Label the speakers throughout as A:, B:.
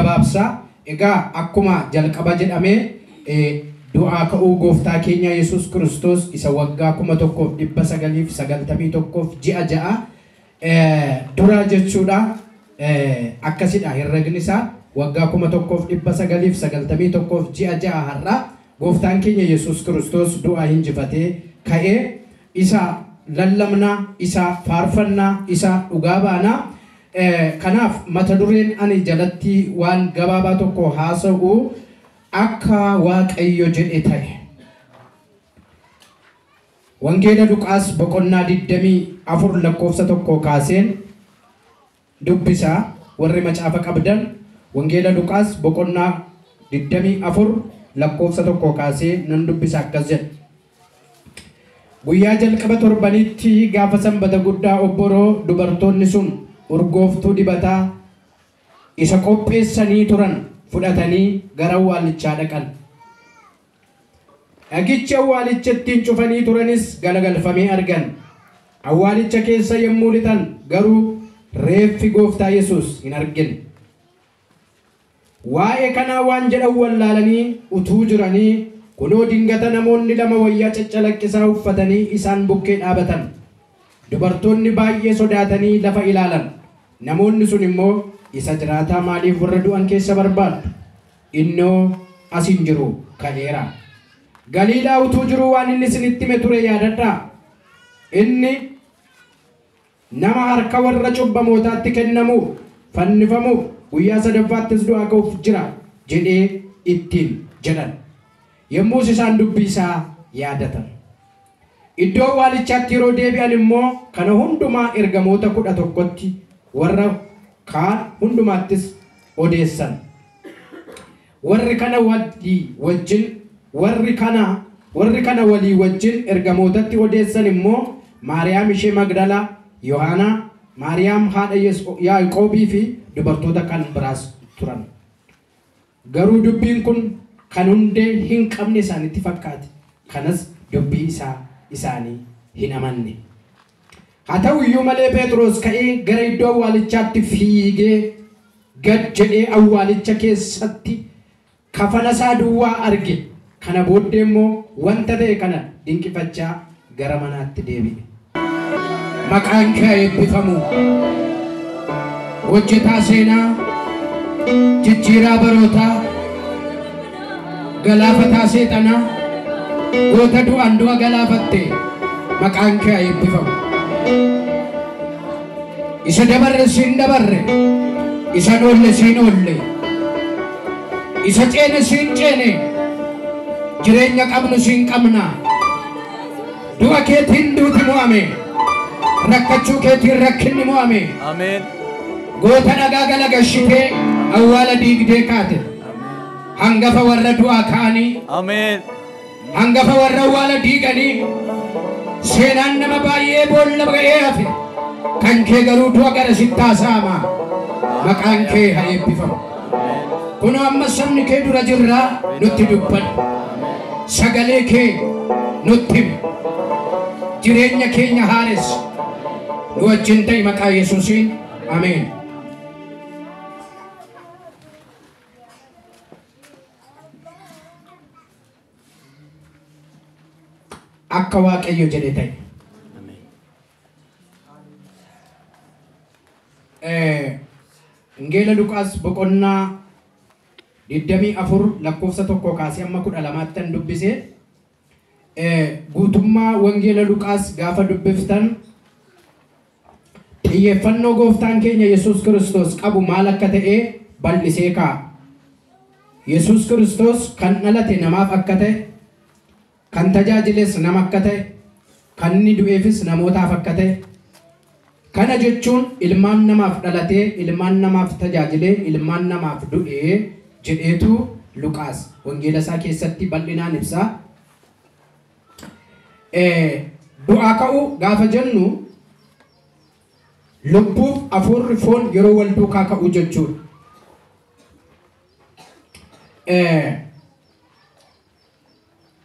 A: gaggabaabsa egaa akkuma jalqaba jedhame du'aa ka'uu gooftaa keenya Yesuus Kiristoos isa waggaa 1991 ji'a ja'a dura jechuudha akkasidha herregni isaa waggaa 1991 ji'a ja'a har'a gooftaan keenya Yesuus Kiristoos du'aa hinjifatee ka'ee isa lallamna isa faarfanna isa dhugaa baana kanaaf mata dureen ani jalatti waan gabaabaa tokko haasa'u akka waaqayyo jedhe ta'e wangeela Luqaas boqonnaa 24 lakkoofsa 1 kaaseen dubbisa warri macaafa qabdan wangeela Luqaas boqonnaa 24 lakkoofsa 1 kaasee nan dubbisa akkas jedha guyyaa jalqaba torbanitti gaafa sanbata guddaa obboroo dubartoonni sun urgooftuu dibataa isa qopheessanii turan fudhatanii gara awwaalichaa dhaqan dhagicha awwaalichatti cufanii turanis galagalfamee argan awwaalicha keessa yommuu lixan garuu reeffi gooftaa Yesuus hin argine waa'ee kanaa waan jedhan wallaalanii utuu jiranii kunoo dingata namoonni lama wayyaa caccalaqqisaa uffatanii isaan bukkee dhaabatan dubartoonni baay'ee sodaatanii lafa ilaalan namoonni sun immoo isa jiraataa maaliif warra du'an keessa barbaadu innoo asin jiru ka'eera Galiilaa utuu jiru waan inni isinitti hime ture yaadadhaa inni nama harka warra cubbamootaatti kennamuuf fannifamuuf guyyaa sadaffaattis du'aa ka'uuf jira jedhee ittiin jedhan yommuu isaan dubbii isaa yaadatan iddoo awwaalichaatti yeroo deebi'an immoo kana hundumaa ergamoota 11tti warra kaan hundumaattis odeessan warri kana walii wajjin ergamootatti odeessan immoo Maariyaam ishee Magdalaa Yohaanaa Maariyaam haadha Yaaqoobii fi dubartoota kan biraas turan garuu dubbiin kun kan hundee hin qabne isaanitti fakkaate kanas dubbii isaanii hin amanne haa ta'u iyyuu malee Phexros ka'ee gara iddoo awwaalichaatti fiigee gad jedhee awwaalicha keessatti kafana isaa duwwaa arge kana booddee immoo wanta ta'e kana dinqifachaa gara manaatti deebi'e maqaan kee eebbifamu hojjetaa seenaa jijjiiraa barootaa galaafataa seexanaa goota du'aan du'a galaafatte maqaan kee eebbifamu isa dabarre siin dabarre isa oolle siin oolle isa ceene siin ceene jireenya qabnu siin qabna du'a keetiin duuti mo'ame rakkachuu keetiin rakkinni mo'ame ameen goota dhagaa galagashitee awwaala diigdee kaate hangafa warra du'aa ka'anii ameen hangafa warra awwaala diiganii seenaan nama baay'ee boolla ga'ee hafe kan kee garuu du'a gara sitti haasa'ama maqaan kee haa eebbifamu kunoo amma sabni kee dura jirraa nutti dubbadhu sagalee kee nutti himi jireenya keenya haaressi nu wajjin ta'i maqaa Yesuusiin ameen akka waaqayyo jedhe ta'e wangeela Luqaas boqonnaa 24 lakkoofsa 1 kaasee amma 12tti dubbise guutummaa wangeela Luqaas gaafa dubbiftan xiyyeeffannoo gooftaan keenya Yesuus Kiristoos qabu maal akka ta'e bal'isee kaa'a Yesuus Kiristoos kan dhalate namaaf akka ta'e kan tajaajiles nama akka ta'e kan inni du'eefis namootaaf akka ta'e kana jechuun ilmaan namaaf dhalatee ilmaan namaaf tajaajilee ilmaan namaaf du'ee jedheetu Luqaas wangeela isaa keessatti bal'inaan ibsa du'aa ka'uu gaafa jennu lubbuuf hafuurri foon yeroo wal duukaa ka'uu jechuudha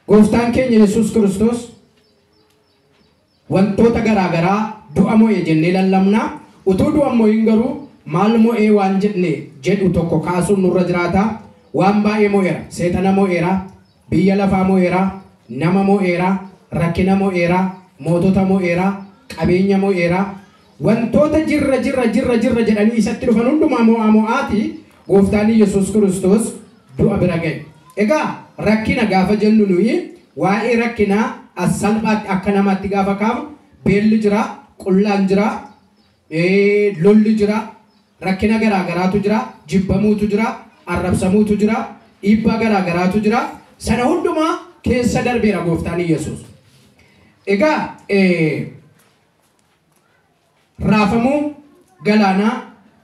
A: gooftaan keenya Yesuus Kiristoos wantoota garaagaraa du'a mo'e jennee lallabna utuu du'a mo'in garuu maal mo'ee waan jedhu tokko kaasuun nurra jiraata. Waan baay'ee mo'eera. Seexana mo'eera. Biyya lafaa mo'eera. Nama mo'eera. Rakkina mo'eera. Mootota mo'eera. Qabeenya mo'eera. Wantoota jirra jedhanii isatti dhufan hundumaa mo'aati. Gooftaan Yesuus Kiristoos du'a bira ga'e. Egaa rakkina gaafa jennu nuyi waa'ee rakkinaa as salphaatti akka namaatti gaafa kaafnu beelli jira, qullaan jira, lolli jira, rakkina garaagaraatu jira, jibbamuutu jira, arrabsamuutu jira, dhiibbaa garaagaraatu jira. Sana hundumaa keessa darbeera gooftaan Yesuus. Egaa raafamuu galaanaa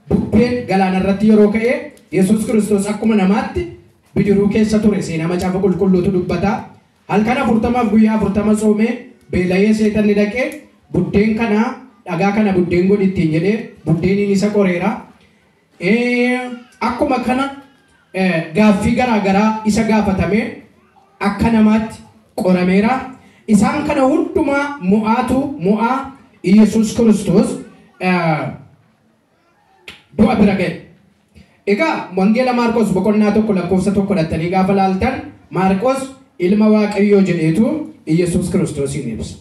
A: bubbeen galaana irratti yeroo ka'e Yesuus Kiristoos akkuma namaatti bidiruu keessa ture. Seenaa macaafa qulqulluutu dubbata. Halkan 40 guyyaa 40 soomee beela'ee seexanni dhaqee buddeen kana dhagaa kana buddeen godhi ittiin jedhee buddeeniin isa qoreera. Akkuma kana gaaffii garaagaraa isa gaafatame akka namaatti qorameera. Isaan kana hundumaa mo'aa Yesuus Kiristoos du'a bira ga'e. Egaa wangeela Maarqos boqonnaa 1 lakkoofsa 1 dhattanii gaafa laaltan Maarqos ilma Waaqayyoo jedheetu Yesuus Kiristoosiin ibsa.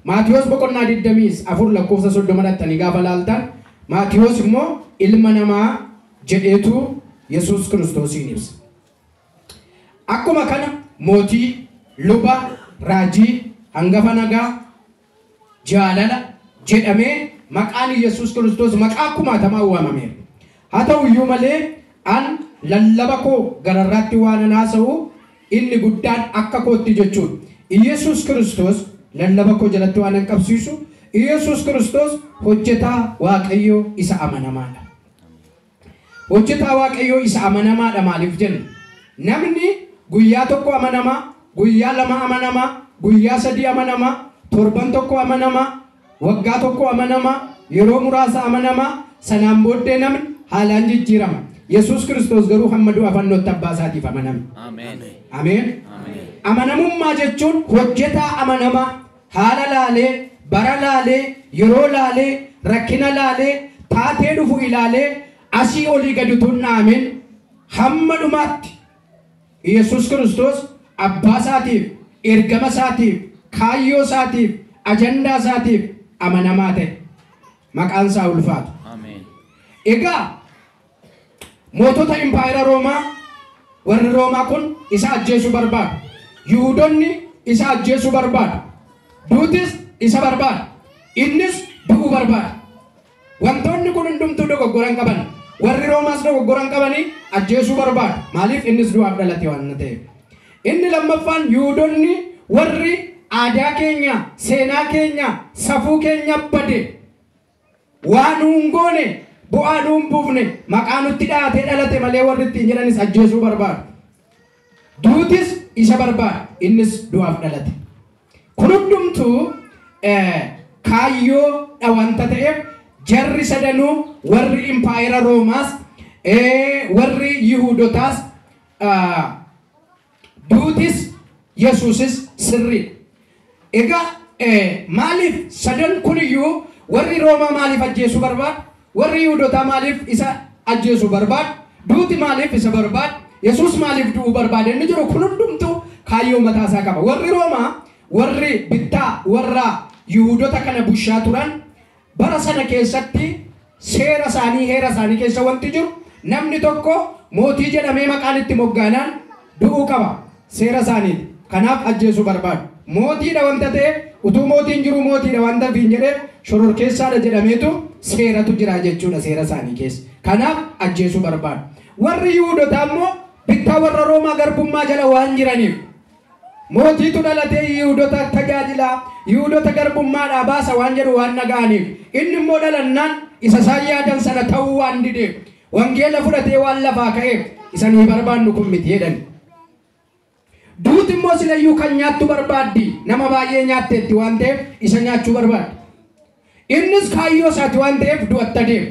A: Maatiyos boqonnaa 24 lakkoofsa 30 dhattanii gaafa laaltan Maatiyos immoo ilma namaa jedheetu Yesuus Kiristoosiin ibsa. Akkuma kana mootii, luba, raajii, hangafa nagaa, jaalala jedhamee maqaan Yesuus Kiristoos maqaa kumaatamaa waamameera. Haa ta'u iyyuu malee an lallaba koo gararraatti waan haasa'u inni guddaan akka kootti jechuudha. Yesuus Kiristoos lallaba koo jalatti waan qabsiisu Yesuus Kiristoos hojjetaa Waaqayyoo isa amanamaadha. Hojjetaa Waaqayyoo isa amanamaadha maaliif jenna? Namni guyyaa tokko amanamaa, guyyaa lama amanamaa, guyyaa sadii amanamaa, torban tokko amanamaa, waggaa tokko amanamaa, yeroo muraasa amanamaa, sanaan booddee namni haalaan jijjiirama. Yesuus Kiristoos garuu hamma du'a fannootti abbaa isaatiif amaname. Ameen. Amanamummaa jechuun hojjetaa amanamaa haala laalee, bara laalee, yeroo laalee, rakkina laalee, taatee dhufu ilaalee asii olii gadi tunnaameen hamma dhumaatti Yesuus Kiristoos abbaa isaatiif, ergama isaatiif, kaayyoo isaatiif, ajandaa isaatiif amanamaa ta'e. Maqaan isaa ulfaatu. Egaa mootota impaayera Roomaa warri Roomaa kun isa ajjeesuu barbaadu. Yihuudoonni isa ajjeesuu barbaadu. Duutis isa barbaadu. Innis du'uu barbaadu. Wantoonni kun hundumtuu dogoggoran qaban. Warri Roomaas dogoggoran qabanii ajjeesuu barbaadu. Maaliif innis du'aaf dhalate waan ta'eef. Inni lammaffaan Yihuudoonni warri aadaa keenya, seenaa keenya, safuu keenya bade waan hungoone bu'aa nuun buufne maqaa nutti dhaatee dhalate malee warri ittiin jedhanis ajjeesuu barbaadu. Duutis isa barbaadu. Innis du'aaf dhalate. Kun hundumtuu kaayyoo wanta ta'eef jarri sadanuu warri impaayera Roomaas warri Yihuudotaas duutis Yesuusis sirriidha. Egaa maaliif sadan kuniyyuu warri Roomaa maaliif ajjeesuu barbaadu? Warri Yihuudotaa maaliif isa ajjeesuu barbaadu? Duuti maaliif isa barbaadu? Yesuus maaliif du'uu barbaade? Inni jiru kun hundumtuu kaayyoo mataa isaa qaba. Warri Roomaa warri bittaa warra Yihuudota kana bushaa turan bara sana keessatti seera isaanii heera isaanii keessa wanti jiru namni tokko mootii jedhamee maqaan itti moggaanaan du'uu qaba. Seera isaaniiti. Kanaaf ajjeesuu barbaadu. Mootiidha wanta ta'eef utuu mootiin jiru mootiidha wanta fiin jedhee shororkeessaadha jedhameetu seeratu jira jechuudha seera isaanii keessa. Kanaaf ajjeesuu barbaadu. Warri Yihuudotaa immoo bittaa warra Roomaa garbummaa jala waan jiraniif mootiitu dhalatee Yihuudota tajaajilaa, Yihuudota garbummaadhaa baasa waan jedhu waan dhaga'aniif inni immoo dhalannaan isa isaan yaadan sana ta'uu waan dideef wangeela fudhatee waan lafaa ka'eef isa nuyi barbaannu kun miti jedhan. Duuti immoo silayyuu kan nyaattu barbaaddi nama baay'ee nyaatteetti waan ta'eef isa nyaachuu barbaaddi. Innis kaayyoo isaati waan ta'eef du'atta deema.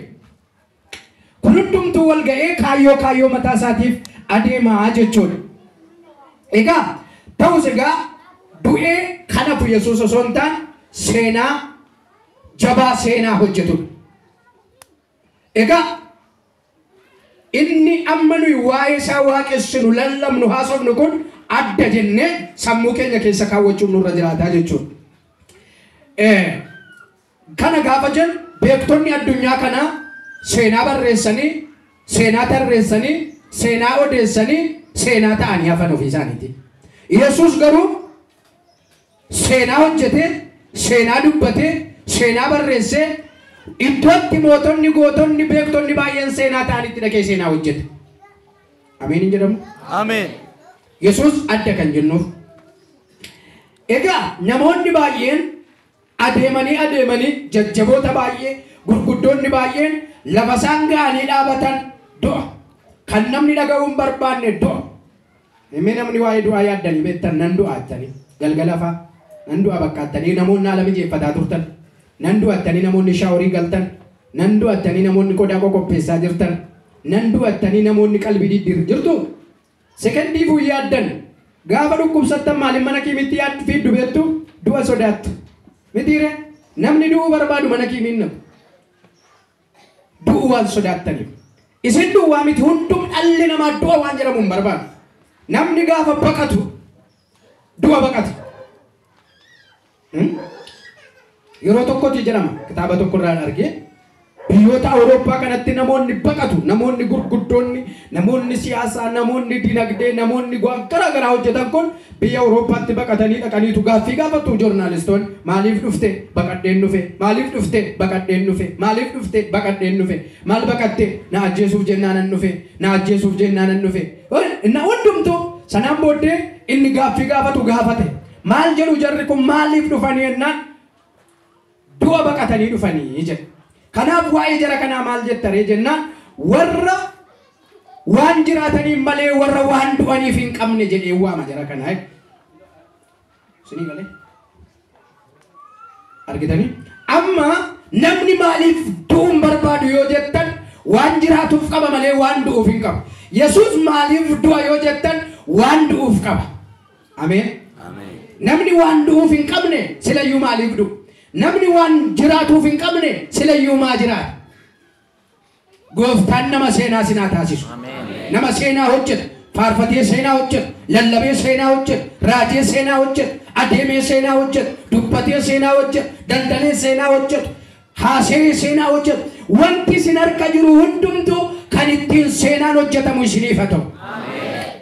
A: Kun hundumtuu wal ga'ee kaayyoo mataa isaatiif adeemaa jechuudha. Egaa ta'us egaa du'ee kanafu Yesuus osoo hin taane seenaa jabaa seenaa hojjetudha. Egaa inni amma nuyi waa'ee isaa waaqessinu lallabnu haasofnu kun adda jennee sammuu keenya keessa kaawwachuun nurra jiraataa jechuudha. Kana gaafa jennu beektonni addunyaa kanaa seenaa barreessanii, seenaa tarreessanii, seenaa odeessanii, seenaa ta'anii hafan ofii isaaniiti. Yesuus garuu seenaa hojjetee, seenaa dubbatee, seenaa barreessee, iddootti mootonni, gootonni, beektonni baay'een seenaa ta'anitti dhaqee seenaa hojjete. Ameen hin jedhamu?
B: Ameen.
A: Yesuus adda kan jennuuf. Egaa namoonni baay'een adeemanii jajjaboota baay'ee, gurguddoonni baay'een lafa isaan ga'anii dhaabatan du'a. Kan namni dhaga'uu hin barbaanne du'a. Namni waa'ee du'aa yaaddanii beektan nan du'a attanii galgala fa'aa nan du'a bakka attanii namoonni haala mijeeffataa turtan. Nan du'attanii namoonni shaaworii galtan, nan du'attanii namoonni qodaa qopheessaa jirtan, nan du'attanii namoonni qalbii diddiir jirtu. Sekendii fuu yaaddan gaafa dhukkubsattan maaliin mana kiimitti yaaddu fiiddu beektu du'a sodaattu. Mitiire namni du'uu barbaadu mana kiimiin namu. Du'uu waan sodaattaniif. Isin du'aa miti hundum dhalli namaa du'a waan jedhamu hin barbaadu. Namni gaafa baqatu du'a baqata. Yeroo tokkotti jedhama kitaaba tokko irraa argee biyyoota Awurooppaa kanatti namoonni baqatu, namoonni gurguddoonni, namoonni siyaasaa, namoonni dinagdee, namoonni garaa garaa hojjetan kun biyya Awurooppaatti baqatanii dhaqaniitu gaaffii gaafatu joornaalistoonni maaliif dhufte baqadheen dhufe, maaliif dhufte baqadheen dhufe, maaliif dhufte baqadheen dhufe, maal baqatte na ajjeesuuf jennaanan dhufe, na ajjeesuuf jennaanan dhufe. Na hundumtuu sanaan booddee inni gaaffii gaafatu gaafate maal jedhu jarri kun maaliif dhufanii jennaan du'a baqatanii dhufanii jedhe. Kanaaf waa'ee jara kanaa maal jettare jennaan warra waan jiraatanii malee warra waan du'aniif hin qabne jedhee waama jara kanaa. Sinii galee argitanii amma namni maaliif du'uun barbaadu yoo jettan waan jiraatuuf qaba malee waan du'uuf hin qabu. Yesuus maaliif du'a yoo jettan waan du'uuf qaba. Ameen. Namni waan du'uuf hin qabne silayyuu maaliif du'u? Namni waan jiraatuuf hin qabne silayyuu maa jiraata? Gooftaan nama seenaa sinaa taasisu. Nama seenaa hojjeta, faarfatee seenaa hojjeta, lallabee seenaa hojjeta, raajee seenaa hojjeta, adeemee seenaa hojjeta, dubbatee seenaa hojjeta, daldalee seenaa hojjeta, haasa'ee seenaa hojjeta. Wanti isin harka jiru hundumtuu kan ittiin seenaan hojjetamu isiniif haa ta'u.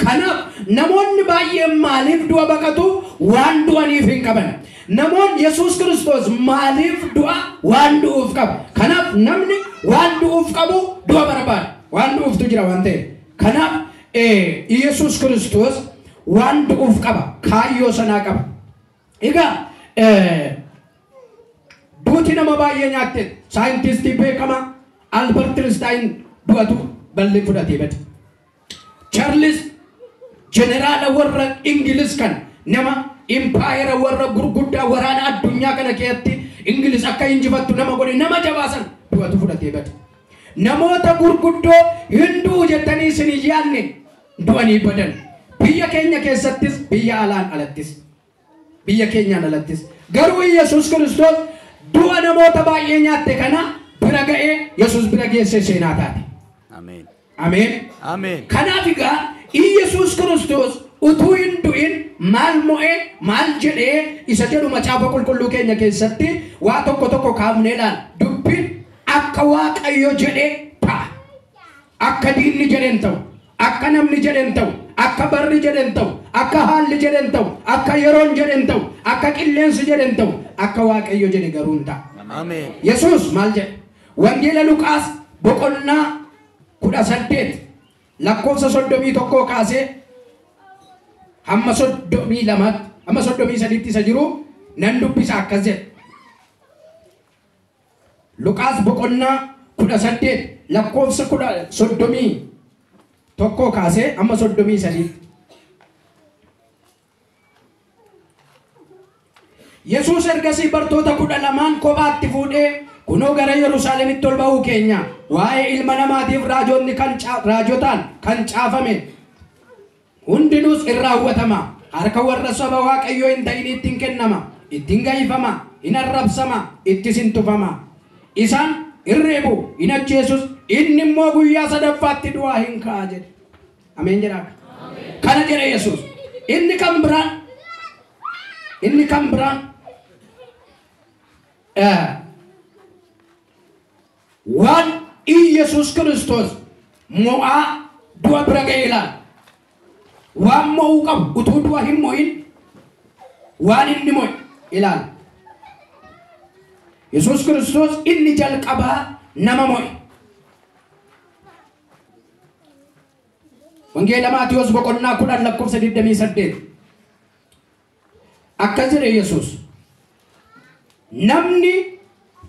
A: Kanaaf namoonni baay'een maaliif du'a baqatu? Waan du'aniif hin qaban. Namoonni Yesuus Kiristoos maaliif du'a waan du'uuf qabu? Kanaaf namni waan du'uuf qabu du'a barbaada. Waan du'uuftu jira waan ta'eef. Kanaaf Yesuus Kiristoos waan du'uuf qaba. Kaayyoo sanaa qaba. Egaa duuti nama baay'ee nyaatte saayintistii beekamaa Albert Einstein du'atu bal'ee fudhatee bade. Charles jeneraala warra Ingiliz kan nama impaayera warra gurguddaa waraana addunyaa kana keessatti Ingiliz akka injifattu nama godhe nama jabaasan du'atu fudhatee bade. Namoota gurguddoo hinduu jettanii isin yaanne du'anii badan. Biyya keenya keessattis biyya alaan alattis. Biyya keenyaan alattis. Garuu Yesuus Kiristoos du'a namoota baay'ee nyaatte kana bira ga'ee Yesuus bira geesse seenaa taate.
B: Ameen.
A: Ameen.
B: Ameen.
A: Kanaaf egaa Yesuus Kiristoos utuu hin du'in maal mo'ee maal jedhee isa jedhu macaafa qulqulluu keenya keessatti waa tokko kaafneedhaan dubbiin akka Waaqayyo jedhee ta'a. Akka diinni jedhen ta'u, akka namni jedhen ta'u, akka barri jedhen ta'u, akka haalli jedhen ta'u, akka yeroon jedhen ta'u, akka qilleensi jedhen ta'u, akka Waaqayyo jedhe garuu hin ta'a.
B: Ameen.
A: Yesuus maal jedhe? Wangeela Luqaas boqonnaa 18 lakkoofsa 31 kaasee hamma 32 hamma 33 isa jiru nan dubbisa akkas jedhe. Luqaas boqonnaa 18 lakkoofsa 31 kaasee hamma 33. Yesuus ergasii bartoota 12 kophaatti fuudhee kunoo gara Yerusaalemitti ol ba'uu keenya waa'ee ilma namaatiif raajotaan kan caafame hundinuus in raawwatama. Harka warra saba Waaqayyoo hin ta'in ittiin kennama, ittiin gaafama, in arrabsama, ittis in tufama. Isaan in reebu, in ajjeesus, inni immoo guyyaa sadaffaatti du'aa hin ka'a jedhe. Ameen jedhaa. Kana jedhe Yesuus. Inni kan biraan waan Yesuus Kiristoos mo'aa du'a bira ga'e ilaala. Waan mo'uu qabu utuu du'a hin mo'in waan inni mo'e ilaala. Yesuus Kiristoos inni jalqabaa nama mo'e. Wangeela Maatiyos boqonnaa 10 lakkoofsa 28 akkas jedhe Yesuus. Namni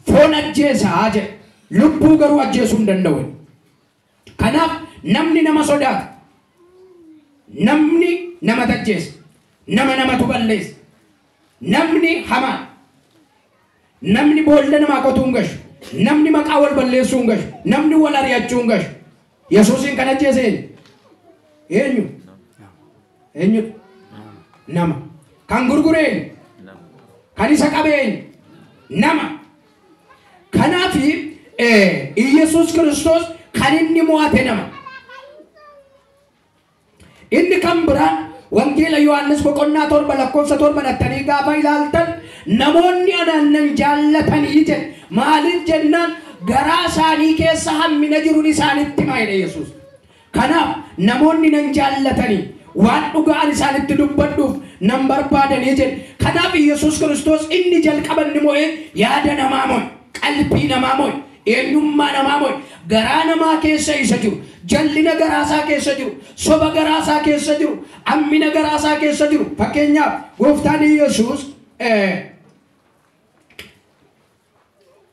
A: foon ajjeesaa jedhe lubbuu garuu ajjeesuu hin danda'u. Kanaaf namni nama sodaata. Namni nama ajjeesa. Namatu balleessa. Namni hamaa. Namni boolla namaa qotuu hin gashu. Namni maqaa wal balleessuu hin gashu. Namni wal ari'achuu hin gashu. Yesuusin kan ajjeese eenyu? Nama. Kan gurgure kan isa qabe nama. Kanaaf Yesuus Kiristoos kan inni mo'ate nama. Inni kan biraan Wangeela Yohaannis boqonnaa 7 lakkoofsa 7 dhattanii gaafa ilaaltan namoonni anaan jaallatanii jedhe maaliif jennaan garaa isaanii keessa hammina jiruun isaanitti hima jedhe Yesuus. Kanaaf namoonni nan jaallatanii waan dhugaan isaanitti dubbadhuuf nan barbaadanii jedhe. Kanaaf Yesuus Kiristoos inni jalqaban ni mo'e yaada namaa mo'e, qalbii namaa mo'e, eenyummaa namaa mo'e, garaa namaa keessa isa jiru, jallina garaasaa keessa jiru, soba garaasaa keessa jiru, hammina garaasaa keessa jiru. Fakkeenyaaf gooftaan Yesuus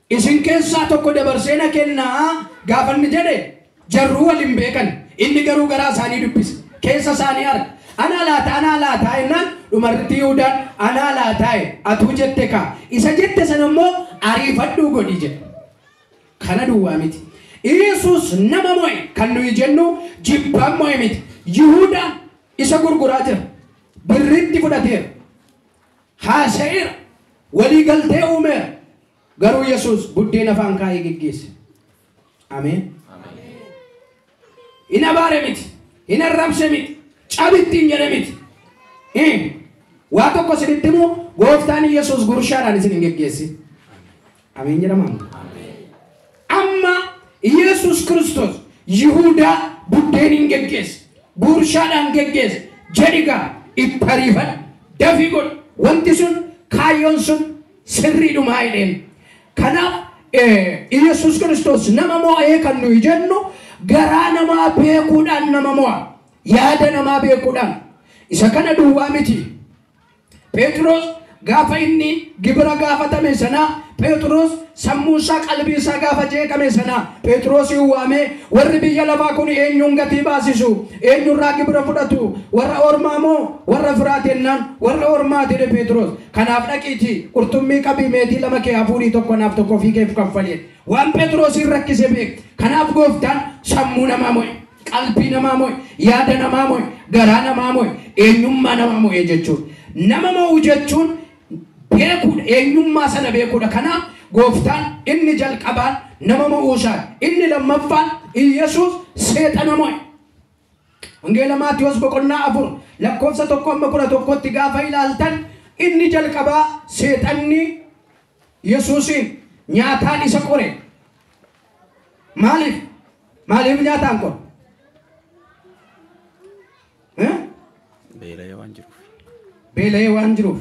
A: isin keessaa tokko dabarsee na kennaa gaafa inni jedhe jarruu waliin beekan. Inni garuu garaa isaanii dubbise, keessa isaanii arga. Ana laata ennaan dhumarratti Yihuudaan ana laata atuu jette kaa isa jette sana immoo ariifadhuu godhi jedhe. Kana duwwaa miti. Yesuus nama mo'e kan nuyi jennu jibbaan mo'e miti. Yihuudaan isa gurguraa jira. Birritti fudhateera. Haasa'eera. Walii galtee uumeera. Garuu Yesuus buddeena afaan kaa'ee geggeesse. Ameen. Ina baare miti. Ina rabse miti. Cabittiin jedhe miti. Waa tokko sinitti immoo gooftaan Yesuus gurshaadhaan isin hin geggeessi. Ameen jedhama. Amma Yesuus Kiristoos Yihuudaa buddeen hin geggeesse. Gurshaadhaan geggeesse. Jedhigaa itti ariifadhu. Dafii godhu. Wanti sun kaayyoon sun sirriidhumaa hidheen. Kanaaf Yesuus Kiristoos nama mo'ee kan nuyi jennu garaa namaa beekuudhaan nama mo'a. Yaada namaa beekuudhaan. Isa kana duwwaa miti. Phexros gaafa inni gibira gaafatame sana Phexros sammuu isaa qalbii isaa gaafa jeeqame sana Phexros waamee warri biyya lafaa kun eenyuun gatii baasisu eenyurraa gibira fudhatu warra ormaa moo warra firaatennaan warra ormaa jedhe Phexros. Kanaaf dhaqiitii qurxummii qabii meetii lama kee hafuurii tokko naaf tokko fiikeef kaffalee waan Phexrosin rakkise beek. Kanaaf gooftaan sammuu namaa mo'e, qalbii namaa mo'e, yaada namaa mo'e, garaa namaa mo'e, eenyummaa namaa mo'e jechuudha. Nama mo'u jechuun beekuudha, eenyummaa sana beekuudha. Kanaaf gooftaan inni jalqabaan nama mo'uusaa, inni lammaffaan Yesuus seexana mo'e. Wangeela Maatiyos boqonnaa 4 lakkoofsa 1-11 gaafa ilaaltan inni jalqabaa seexanni Yesuusin nyaataan isa qore. Maaliif nyaataan qore? Beela'ee waan jiruuf.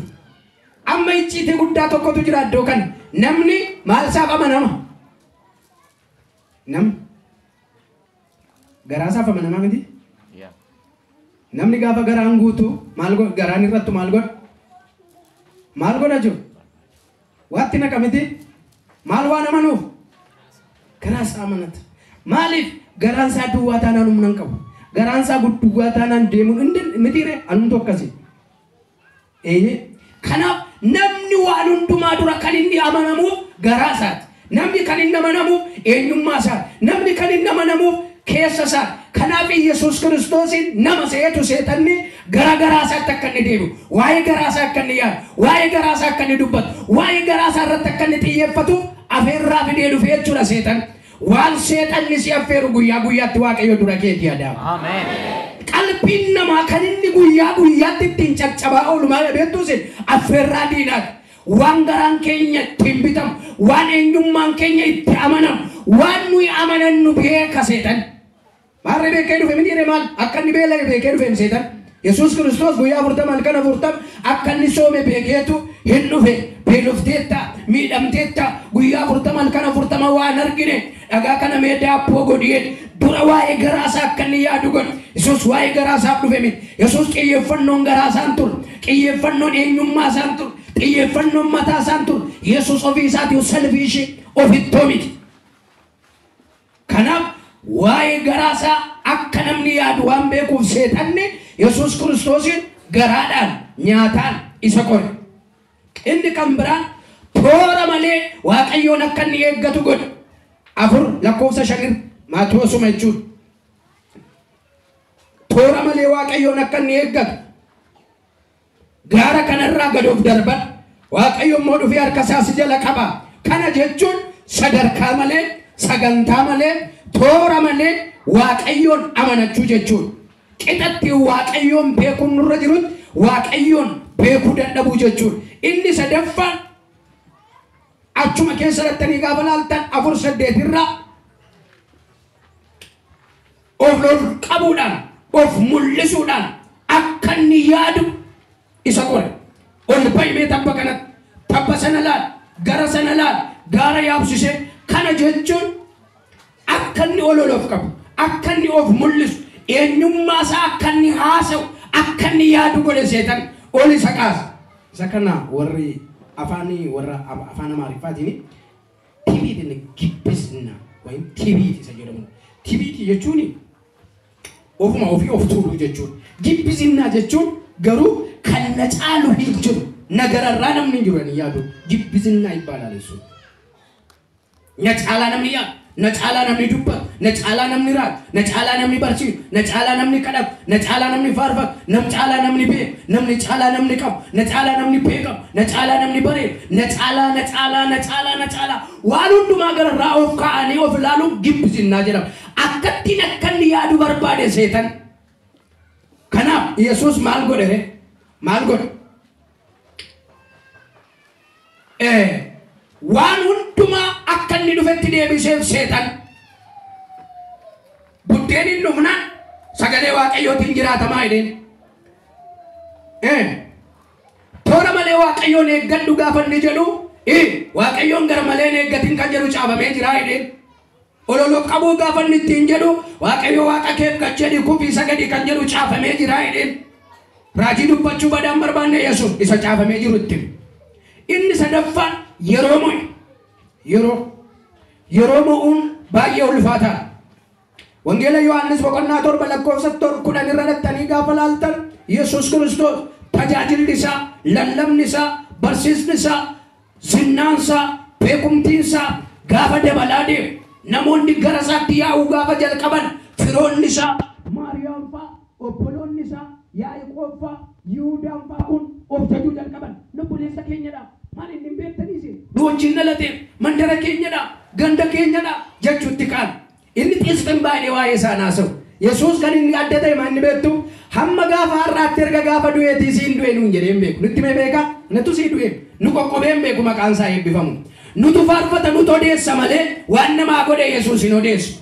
A: Amma icciitii guddaa tokkotu jira iddoo kana. Namni maal isaaf amanama? Garaa isaaf amanama miti? Namni gaafa garaan guutu garaan irrattu maal godha? Maal godha jiru? Waatti naqa miti? Maal waan amanuuf? Garaa isaa amanata. Maaliif garaan isaa duwwaa taanaan humna hin qabu? Garaan isaa duwwaa taanaan deemu mitiire anumtu akkasii. Kanaaf namni waan hundumaa dura kan inni amanamuuf garaa isaati. Namni kan inni amanamuuf eenyummaa isaati. Namni kan inni amanamuuf keessa isaati. Kanaaf Yesuus Kiristoosin nama seetu seetanni garaa isaatti akka inni deemu, waa'ee garaa isaa akka inni yaadu, waa'ee garaa isaa akka inni dubbatu, waa'ee garaa isaa irratti akka inni xiyyeeffatu afeerraa fidee dhufe jechuudha seetan. waan seexanni si affeeru guyyaa guyyaatti waaqayyo dura keetii adaama.
B: Amen.
A: Qalbiin namaa kan inni guyyaa guyyaatti ittiin caccabaa oolu maal beektu sin affeerraa diinaati. Waan garaan keenya ittiin bitamu, waan eenyummaan keenya itti amanamu, waan nuyi amanannu beeka seexan. Maarree beekee dhufe miti maal akka inni beela beekee dhufe seexan. Yesuus Kiristoos guyyaa 40 halkan 40 akka inni soome beekeetu hin dhufe. Beelofteetta miidhamteetta guyyaa 40 halkan 40 waan argine dhagaa kana mee daabboo godhee dura waa'ee garaasaa akka inni yaadu godhu. Yesuus waa'ee garaasaaf dhufe miti. Yesuus xiyyeeffannoon garaasaan ture. Xiyyeeffannoon eenyummaa isaan ture. Xiyyeeffannoon mataa isaan ture. Yesuus ofii isaatii salfiishii ofittoo miti. Kanaaf waa'ee garaasaa akka namni yaadu waan beekuuf seexanni Yesuus Kiristoosin garaadhaan nyaataan isa qore. Inni kan biraan toora malee waaqayyoon akka inni eeggatu godhu. 4 lakkoofsa 5 Maatiyoosuma jechuudha. Toora malee waaqayyoon akka inni eeggatu. Gaara kanarraa gad of darban waaqayyo immoo dhufee harka isaa si jala qaba. Kana jechuun sadarkaa malee, sagantaa malee, toora malee waaqayyoon amanachuu jechuudha. Qixatti waaqayyoon beekuun nurra jirutti waaqayyoon beekuu dadhabuu jechuudha. Inni sadaffaan achuma keessa rattanii gaafa laaltan 4:8 irraa of qabuudhaan of mul'isuudhaan akka inni yaadu isa qore. Ol baay'ee tabba kanatti tabba sana laal gara sana laal gaara yaabsisee kana jechuun akka inni of qabu akka inni of mul'isu eenyummaa isaa akka inni haasa'u akka inni yaadu godhe seetan ol isa kaasa. Isa kana warri afaanii warra afaan Amaariffaatiin tibiitiin gibbisna wayin tibiiti isa jedhamu. Tibiiti jechuun ofuma ofii of tuulu jechuudha. Gibbisna jechuun garuu kan na caalu hin jiru nagararraa namni jiru ani yaadu gibbisna ይባላል እሱ. Na caalaa namni yaadu, na caalaa namni dubbatu, na caalaa namni raadu, na caalaa namni barsiisu, na caalaa namni kadhatu, na caalaa namni faarfatu, na caalaa namni beeku, namni caalaa namni qabu, na caalaa namni beekamu, na caalaa namni bareedu, na caalaa waan hundumaa gararraa of kaa'anii of ilaaluun gibbisinnaa jedhama. Akkattiin akka inni yaadu barbaade seetan. Kanaaf Yesuus maal godhe? Maal godhe? Waan hundumaa akka inni dhufetti deebiseef seetan. Buddeen hin dhumnaan sagalee waaqayyootiin jiraatamaa jedheen. Toora malee waaqayyoon eeggadhu gaafa inni jedhu waaqayyoon gara malee hin eeggatin kan jedhu caafamee jira jedheen. Ololof qabuu gaafa inni ittiin jedhu waaqayyo waaqa keef gachedhi kufi sagadi kan jedhu caafamee jira jedheen. Raajii dubbachuu badaan barbaanne Yesuus isa caafamee jiru itti. Inni sadaffaan yeroo mo'uun baay'ee ulfaataa. Wangeela Yohaannis boqonnaa 7 lakkoofsa 10 irra dhattanii gaafa laaltan Yesuus Kiristoos tajaajilli isaa, lallabni isaa, barsiisni isaa, zinnaan isaa, beekumtiin isaa gaafa dabalaa deemu namoonni gara isaatti yaa'uu gaafa jalqaban firoonni isaa Maariyaam fa'aa, obboloonni isaa, Yaaqoob fa'aa, Yihuudaan fa'aa kun of jajuu jalqaban. Obboleessa keenyadha. Maal inni hin beektaniisi? Nu wajjin dhalateef mandara keenyadha, ganda keenyadha jechuutti kaan. Inni xiisxin baay'ee waa'ee isaa naasa'u. Yesuus kan inni adda ta'e maal inni beektu? Hamma gaafa har'aatti erga gaafa du'eetii siin du'e nuun jedhee hin beeku. Nutti mee beekaa? Natu sii du'e. Nu qoqqobee hin beeku maqaan isaa eebbifamu. Nutu faarfata nutu odeessa malee waan namaa godhe Yesuus hin odeessu.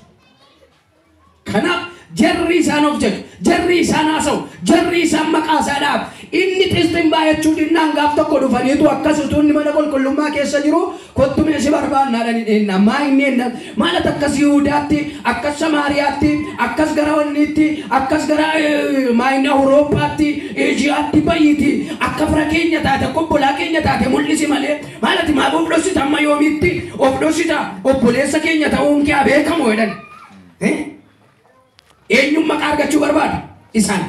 A: Kanaaf jarri isaan of jaju, jarri isaan haasa'u, jarri isaan maqaa isaa dhaabu. Inni xiisxin baay'achuu dinnaan gaaf tokko dhufaniitu akkas utuu inni mana qulqullummaa keessa jiru kottu meesi barbaannaadhaan dheennaa. Maa inni ennaa maalat akkas Yihuudaatti, akkas Samaariyaatti, akkas gara wanniitti, akkas gara maayina Awurooppaatti, Eejiyaatti bayyiti akka fira keenya taate obbolaa keenya taate mul'isi malee maalati maa of dhossita amma yoomiitti of dhossita obboleessa keenya ta'uun kee beekamu jedhan. Eenyuun maqaa argachuu barbaadu? Isaan.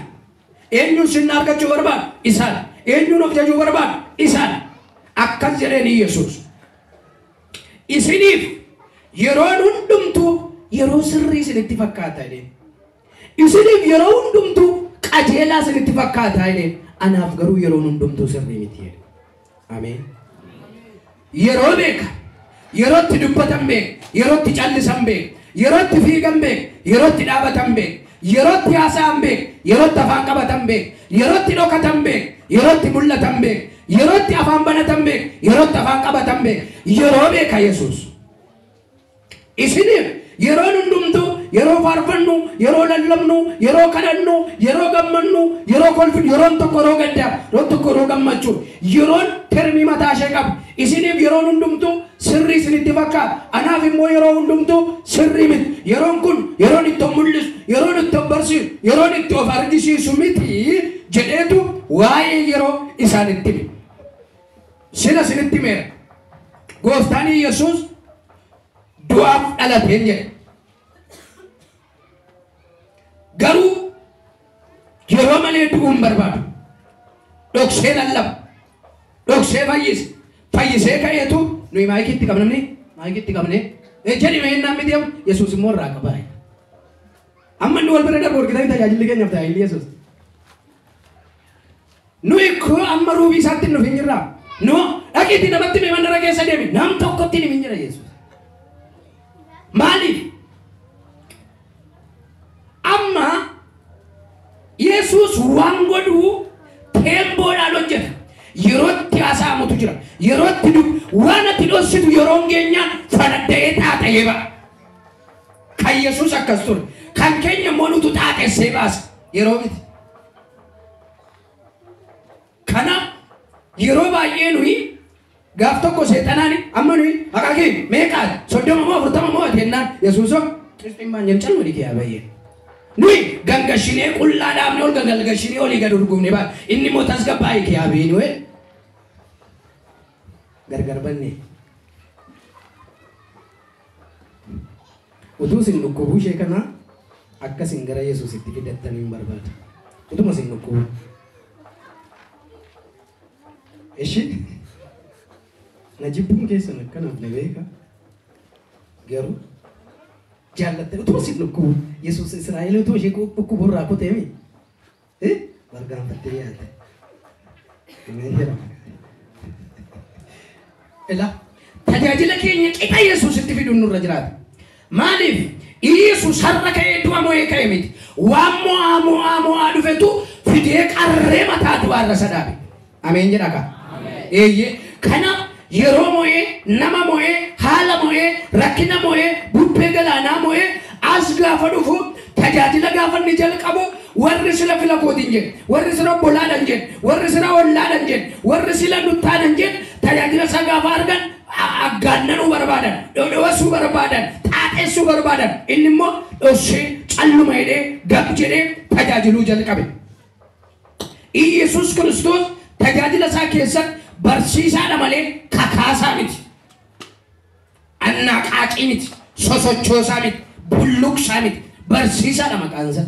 A: Eenyuun sinna argachuu barbaadu? Isaan. Eenyuun of jajuu barbaadu? Isaan. Akkas jedhanii Yesuus. Isiniif yeroon hundumtuu yeroo sirrii isinitti fakkaata jedheen. Isiniif yeroo hundumtuu qajeelaa isinitti fakkaata jedheen. Anaaf garuu yeroon hundumtuu sirrii miti jedhe. Ameen. Yeroo beeka yerotti dubbatan beek, yerotti callisan beek, yerotti fiigan beek, yerotti dhaabatan beek, yerotti haasa'an beek, yerotti afaan qabatan beek, yerotti dhokatan beek, yerotti mul'atan beek, yerotti afaan banatan beek, yerotti afaan qabatan beek, yeroo beeka Yesuus. Isiniif yeroon hundumtuu yeroo faarfannu, yeroo lallabnu, yeroo kadhannu, yeroo gammannu, yeroo kolfinu, yeroon tokko yeroo gaddaa, yeroon tokko yeroo gammachuu, yeroon termii mataa ishee qabu. Isiniif yeroon hundumtuu sirrii isinitti fakkaata. Anaaf immoo yeroo hundumtuu sirrii miti. Yeroon kun yeroon itti mul'isu, yeroon itti barsiisu, yeroon itti of argisiisu miti jedheetu waa'ee yeroo isaanitti hime. Sila isinitti himeera. Gooftaan Yesuus du'aaf dhalateen jedhe. Garuu yeroo malee du'uun barbaadu. Dhoksee lallaba. Dhoksee fayyise. Fayyisee ka'eetu nuyi maayikitti qabnamne maayikitti qabne jedhi meennaan miti Yesuus immoo irraa qabaa. Amma inni wal bira darbu argitanii tajaajilli keenyaaf tajaajilli Yesuus. Nuyi koo amma ruubii isaatti nuuf hin jirraa. No dhaqiitti namatti mee mandara keessa deemi nam tokkotti ni hin jira Yesuus. Maaliif? Amma Yesuus waan godhu teemboodhaan hojjeta. Yerootti haasa'amutu jira. Yerootti waan ati dhossitu yeroon keenyaan farda'ee xaaxa'ee ba'a. Kan Yesuus akkas ture. Kan keenya immoo nutu xaaxessee baasa. Yeroo miti. Kanaaf yeroo baay'ee nuyi gaaf tokko seexanaan amma nuyi haqaqii meeqaan 30 moo 40 moo jennaan Yesuusoo Kiristiimaan jechaan walii kee baay'ee. Nuyi gangashinee qullaa dhaabne ol gangashinee olii gad urgumne ba'a. Inni immoo tasgabbaa'ee kee abeeni wee. Gargar banne. Utuu isin dhukkubuu ishee kanaa akkasin gara Yesuusitti fidattanii hin barbaadu. Utuma isin dhukkubuu. Ishi na jibbuun keessan akkanaaf na beeka. Garuu jaallatte utuma isin dhukkubu Yesuus Israa'el utuma ishee dhukkubu irraa kuteemi. Bargaanfattee yaadde. Himeen jedhama. Ela tajaajila keenya qixa Yesuusitti fiduun nurra jiraata. Maaliif Yesuus har'a ka'ee du'a moo'ee ka'e miti. Waan mo'aa dhufetu fidee qarree mataa du'aarra sadaabe. Ameen jedhaka. Eeyyee kanaaf yeroo moo'ee nama moo'ee haala moo'ee rakkina moo'ee bubbee galaanaa moo'ee as gaafa dhufu tajaajila gaafa inni jalqabu warri sila fila kootiin jedhe warri sila obbolaadhaan jedhe warri sila ollaadhaan jedhe warri sila nuttaadhaan jedhe tajaajila isaa gaafa argan aggaannanuu barbaadan dhodhowasuu barbaadan xaaxessuu barbaadan inni immoo dhossee calluma jedhee gab jedhee tajaajiluu jalqabe. Yesuus Kiristoos tajaajila isaa keessatti barsiisaadha malee kakaasaa miti. Annaaqaaqii miti. Sosochoosaa miti. Bulluqsaa miti. Barsiisaadha maqaan isaa.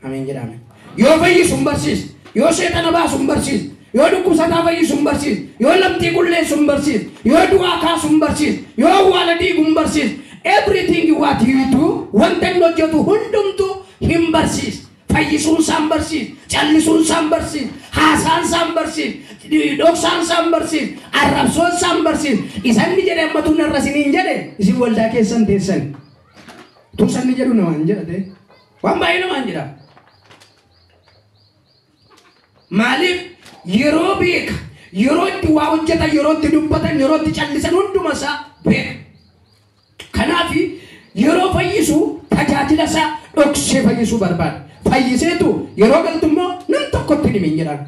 A: Ameen jedhame. Yoo fayyisu hin barsiisu. Yoo seexana baasu hin barsiisu. Yoo dhukkubsataa fayyisu hin barsiisu. Yoo lamxii qulleessu hin barsiisu. Yoo du'aa kaasu hin barsiisu. Yoo awwaala diigu hin barsiisu. Everything what you do wanta inni hojjetu hundumtuu hin barsiisu. Fayyisuun isaan barsiisu. Callisuun isaan barsiisu. Haasaan isaan barsiisu. Dhoksaan isaan barsiisu. Arrabsoon isaan barsiisu. Isanni jedhe ammatu narra isiniin jedhe isin waldaa keessan teessan. Tuusanni jedhu namaan jedhate. Waan baay'ee namaan jedha. Maaliif yeroo beeka. Yeroo itti waa hojjetan, yeroo itti dubbatan, yeroo itti callisan hunduma isaa beeka. Kanaaf yeroo fayyisu tajaajila isaa dhoksee fayyisuu barbaada. Fayyiseetu yeroo galtummoo nam tokkotti himin jedhan.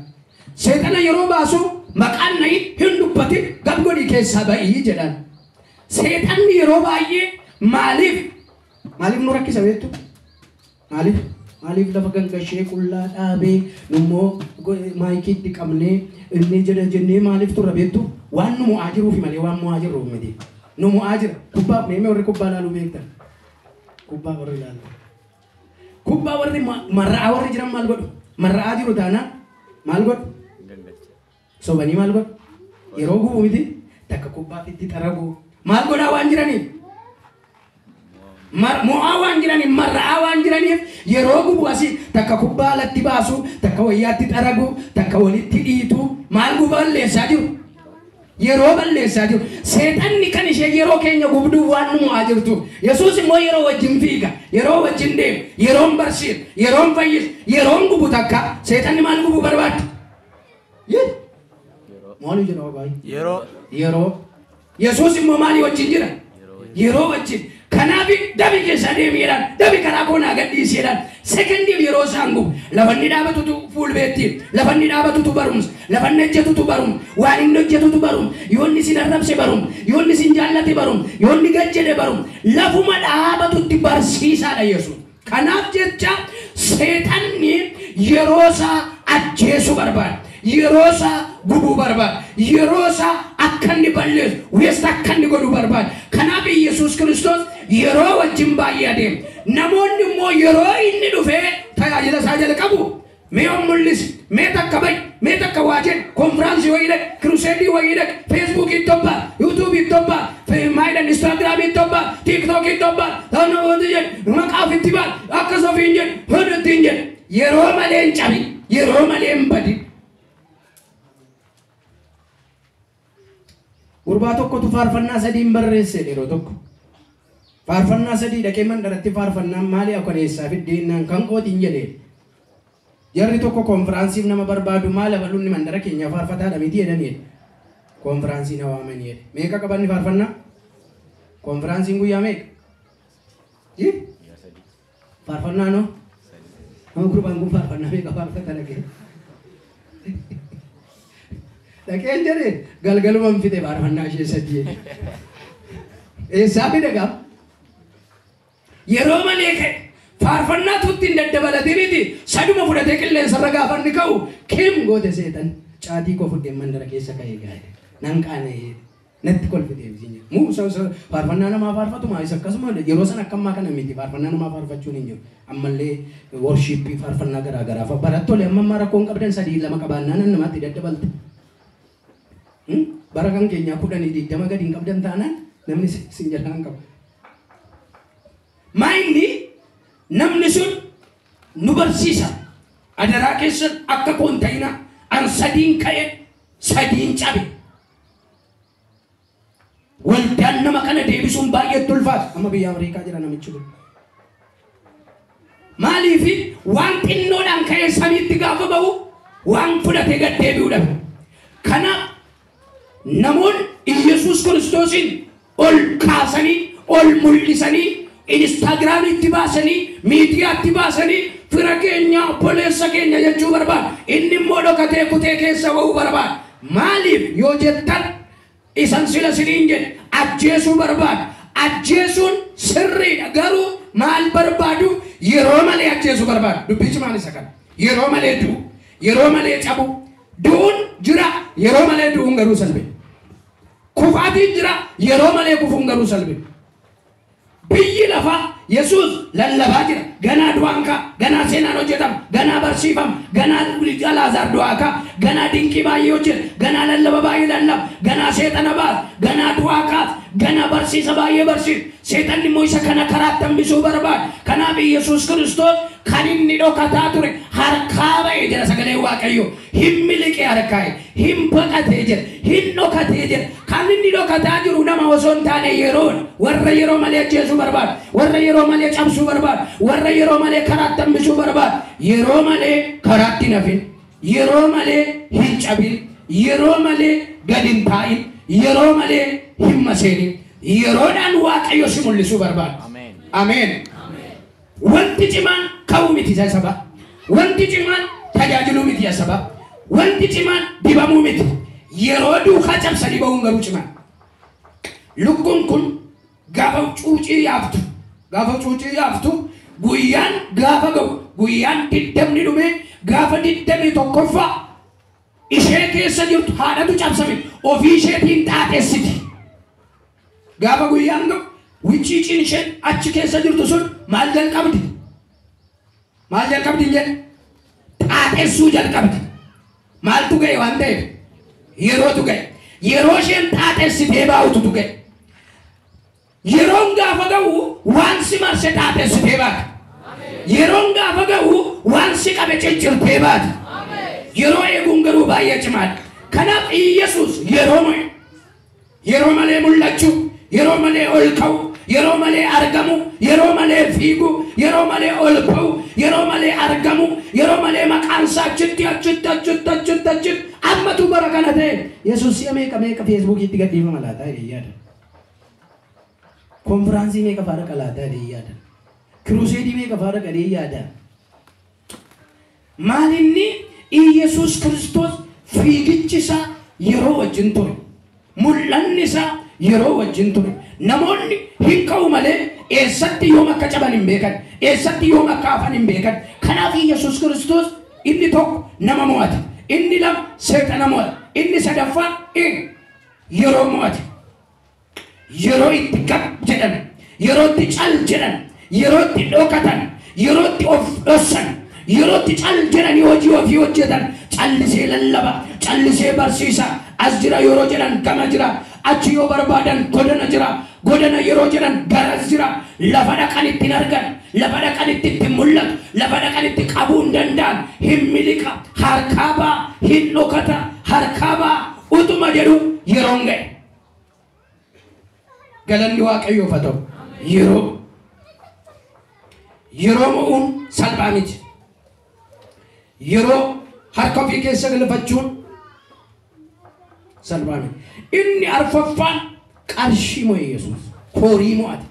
A: Seexana yeroo baasu maqaan nayi hin dubbatin gabgodii keessaa ba'ii jedhan. Seexanni yeroo baay'ee maaliif nu rakkisa beektu? Maaliif lafa gangashee qullaa dhaabee nummoo maayikiitti qabnee inni jedha jennee maaliif turra beektu? Waan nu mo'aa jiruuf malee waan mo'aa jirruuf miti. Nu mo'aa jira. Kubbaa meemee warri kubbaa laaluu beektan? Kubbaa warri laalu. Kubbaa warri marra'aa warri jiran maal godhu? Marra'aa jiru taanaan maal godhu? Sobanii maal godhu? Yeroo gubu miti takka kubbaa fitti xaragu maal godhaa waan jiraniif? Mo'aa waan jiraniif marra'aa waan jiraniif yeroo gubu asii takka kubbaa alatti baasu takka wayyaatti xaragu takka walitti dhiitu maal gubaalleessaa jiru? yeroo balleessaa jiru seexanni kan ishee yeroo keenya gubduu waan nu ajirtu Yesuus immoo yeroo wajjin fiiga yeroo wajjin deem yeroo barsiis yeroo fayyis yeroo gubu takka seexanni maal gubu barbaada maal jira baay yeroo Yesuus immoo maal wajjin jira yeroo wajjin kanaaf dabi keessa deemiidhaan dabi karaa koonaa gadhiisiidhaan sekondiif yeroo saangu lafanni dhaabatutu fuulbeetti lafanni dhaabatutu barumsa lafanni ejjetutu barum waan inni ejjetutu barum yoonni sin arrabse barum yoonni sin jaallate barum yoonni gajjede barum lafuma dhaabatutti barsiisaadha Yesuus kanaaf jecha seexanni yeroo isaa ajjeesu barbaada yeroo isaa gubuu barbaada yeroo isaa akka inni balleessu weessa akka inni godhu barbaada kanaaf Yesuus Kiristoos yeroo wajjin baay'ee adeema namoonni immoo yeroo inni dhufee tajaajila isaa jalqabu mee mul'isi mee takka bay mee takka waajjin konfiraansii wayii dhaqe kiruseedii wayii dhaqe feesbuukii tobba yuutuubii tobba maayidhan instaagiraamii tobba tiiktookii tobba taanoo wanti jedhu maqaaf itti baal akkas ofiin jedhu hunduttiin jedhu yeroo malee hin cabi yeroo malee hin badi gurbaa tokkotu faarfannaa sadiin barreesse yeroo tokko faarfannaa sadii dhaqee mandaratti faarfannaan maali akkoneessaa fiddeenaan kan qootiin jedhee jarri tokko konfiraansiif nama barbaadu maal abalunni mandara keenya faarfataadha miti jedhaniidha konfiraansii na waamanii meeqa qabanni faarfannaa konfiraansiin guyyaa meeqa faarfannaa no nama gurbaan kun faarfannaa meeqa faarfata dhaqee dhaqeen jedhee galgaluman fite faarfannaa ishee sadii eessaa fide gaaf yeroo malee ka'e faarfannaa tuttiin daddabalatee miti saduma fudhatee qilleensarra gaafanni ka'u kim goote seetan caatii koo fudhee mandara keessa ka'ee gaa'e nan qaana'ee natti kolfitee bisiin muusa faarfannaa namaa faarfatu maayis akkasuma yeroo san akkammaa kana miti faarfannaa namaa faarfachuun hin jiru ammallee worshiippii faarfannaa garaa garaa barattolee amma rakkoon qabdan sadii lama qabaannaan namaatti daddabalte bara kan keenya 10 gadi hin qabdan taanaan namni sin jalaan qaba maayini namni sun nu barsiisa adaraa keessan akka kontayina an sadiin ka'e sadiin cabe waldaan nama kana deebisuun baay'ee tulfaata amma biyya Ameerikaa jira namichi kun maaliifi waan xinnoodhaan ka'e samiitti gaafa ba'u waan fudhatee gad deebi'uudhaaf kanaaf namoonni Yesuus Kiristoosin ol kaasanii ol mul'isanii instaagiraamiitti baasanii miidiyaatti baasanii fira keenya obboleessa keenya jechuu barbaada inni immoo dhokatee kutee keessa ba'uu barbaada maaliif yoo jettan isan sila siniin jedhe ajjeesuu barbaada ajjeesuun sirriidha garuu maal barbaadu yeroo malee ajjeesuu barbaada dubbichi maal isa kana yeroo malee du'u yeroo malee cabu du'uun jira yeroo malee du'uun garuu salphe kufaatiin jira yeroo malee kufuun garuu salphe biyyi lafa Yesuus lallabaa jira ganaa du'aanka ganaa seenaan hojjetama ganaa barsiifama ganaa Alaazaar du'aaka ganaa dinqii baay'ee hojjeta ganaa lallaba baay'ee lallaba ganaa seexana baasa ganaa du'aakaaf ganaa barsiisa baay'ee barsiisa seexanni immoo isa kana karaatti hambisuu barbaada kanaaf Yesuus Kiristoos kan inni dhokataa ture harkaa ba'ee jira sagalee Waaqayyoo hin miliqee harkaa'e hin baqatee jira hin dhokatee jira kan inni dhokataa jiru nama osoo hin taane yeroon warra yeroo malee ajjeesuu barbaada warra yeroo malee cabsuu barbaada warra yeroo malee karaatti hambisuu barbaada yeroo malee karaatti nafin yeroo malee hin cabin yeroo malee gad hin taa'in yeroo malee hin maseenin yeroodhaan Waaqayyo si mul'isuu barbaada ameen wanti cimaan ka'uu miti saba wanti cimaan tajaajiluu miti saba wanti cimaan dibamuu miti yeroo duukaa cabsanii ba'uun garuu cimaan lukkuun kun gaafa cuucii yaaftu guyyaan gaafa ga'u guyyaan 20 dhume gaafa 21ffaa ishee keessa jirtu haadhatu cabsame ofii isheetiin xaaxeessiti gaafa guyyaan ga'u wichiiciin isheen achi keessa jirtu sun maal jalqabdi jedhe xaaxeessuu jalqabdi maaltu ga'e waan ta'eef yerootu ga'e yeroo isheen xaaxeessitee baa'utu ga'e yeroon gaafa ga'u waan si marse xaaxeessitee baata yeroon gaafa ga'u waan si qabe ciccirtee baata yeroo eeguun garuu baay'ee cimaadha kanaaf Yesuus yeroo yeroo malee mul'achuu, yeroo malee ol ka'u, yeroo malee argamu, yeroo malee fiigu, yeroo malee ol ba'u, yeroo malee argamu, yeroo malee maqaan isaa achitti ammatu bara kana ta'e Yesuus si'a meeqa Feesbuukiitti gadhiifama laata jedhee yaada. Konfiraansii meeqa faara qalaataa jedhee yaada. Kiruuseedii meeqa faara qalee yaada. Maalinni Yesuus Kiristoos fiigichi isaa yeroo wajjin ture. Mul'anni isaa yeroo wajjin ture. Namoonni hin ka'u malee eessatti yoom akka caban hin beekan, eessatti yoom akka hafan hin beekan. Kanaaf Yesuus Kiristoos inni tokko nama mo'ate, inni lama seexana mo'ate, inni sadaffaan yeroo mo'ate. Yeroo itti gab jedhan, yeroo itti cal jedhan, yeroo itti dhokatan, yeroo itti of dhossan, yeroo itti cal jedhanii hojii ofii hojjetan, callisee lallaba, callisee barsiisa. As jira yeroo jedhan gama jira, achi yoo barbaadan godana jira, godana yeroo jedhan garas jira. Lafa dhaqan ittiin argan, lafa dhaqan ittiin mul'atu, lafa dhaqan itti qabuu hin danda'an, hin miliqa, harkaa ba'a, hin dhokata, harkaa ba'a, utuma jedhu yeroon ga'e. Galanni Waaqayyoof haa ta'u. Yeroo mo'uun salphaa miti. Yeroo harka ofii keessa galfachuun salphaa miti. Inni arfaffaan qarshii mo'e Yesuus, horii mo'ate.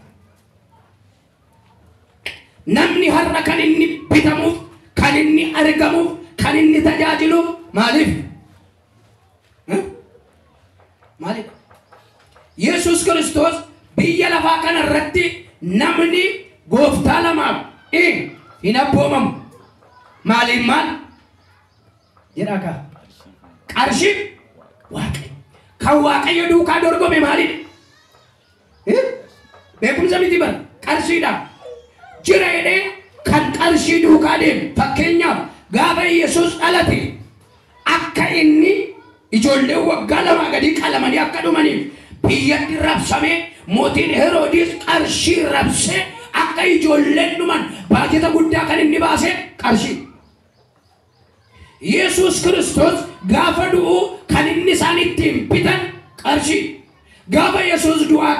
A: Namni har'a kan inni bitamuuf, kan inni argamuuf, kan inni tajaajiluuf maaliif? Maaliif? Yesuus Kiristoos biyya lafaa kanarratti namni gooftaa lamaaf hin abboomamu. Maaliin maal? Jedhaa kaa. Qarshii Waaqayyo. Kan Waaqayyo duukaa dorgome maaliidha? Beekumsa miti bara. Qarshiidha. Jira jedhee kan qarshii duukaa deemu. Fakkeenyaaf gaafa Yesuus dhalate akka inni ijoollee waggaa lamaa gadi qalamanii akka dhumaniif biyyatti rabsamee mootiin Heroodis qarshii rabsee akka ijoolleen dhuman baajata guddaa kan inni baase qarshii. Yesuus Kiristoos gaafa du'u kan inni isaan ittiin bitan qarshii. Gaafa Yesuus du'aa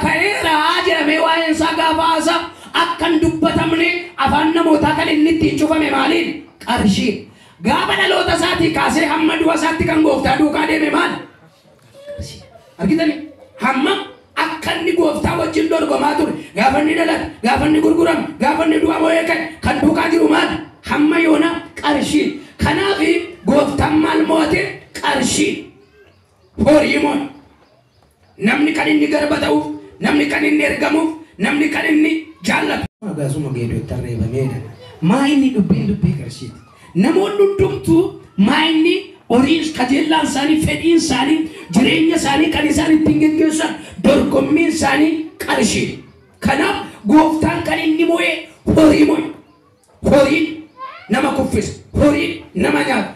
A: ka'eeraa jedhamee waa'een isaa gaafa haasa akkan dubbatamne afaan namootaa kan inni ittiin cufame maaliin? Qarshii. Gaafa dhaloota isaatii kaasee hamma du'a isaatti kan gooftaa duukaa deeme maal? Qarshii. Argitanii? Hamma akka inni gooftaa wajjin dorgomaa ture. Gaafa inni dhalate, gaafa inni gurgurame, gaafa inni du'a mo'ee kan duukaa jiru maal? Hamma yoona qarshii. Kanaaf gooftaan maal mo'ate? Qarshii. Horii mo'e. Namni kan inni garba ta'uuf, namni kan inni ergamuuf, namni kan inni jaallatu. Agaasuma geedoo tarreeffameedha. Maa inni dubbii qarshiiti. Namoonni hundumtuu maa inni horiin qajeellaan isaanii, fedhiin isaanii, jireenya isaanii kan isaan ittiin geggeessan, dorgommiin isaanii qarshii. Kanaaf gooftaan kan inni mo'e horii mo'e. Horiin nama kuffisa, horiin nama nyaata.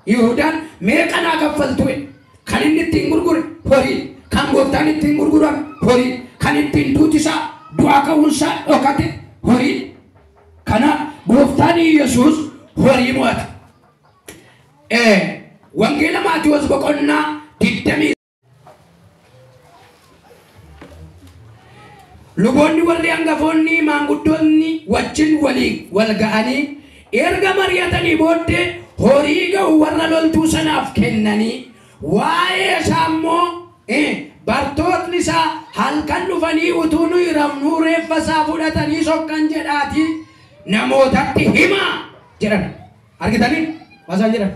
A: Yihudaan meeqa naa kaffaltu'e? Kan inni ittiin gurgure horii, kan gooftaan ittiin gurguran horii, kan ittiin duutisaa du'aa ka'uunsaa dhokate horii. Kanaaf gooftaan Yesuus horii mo'ate. Wangeela Maatiyoos boqonnaa 20. Luboonni warri hangafoonni maanguddoonni wajjin wal ga'anii erga mari'atanii booddee horii ga'u warra loltuu sanaaf kennanii waa'ee isaa immoo bartootni isaa halkan dhufanii utuu nuyi rafnuu reeffa isaa fudhatanii sokkan jedhaati namootatti himaa jedhan. Argitanii? Maasaan jedhan?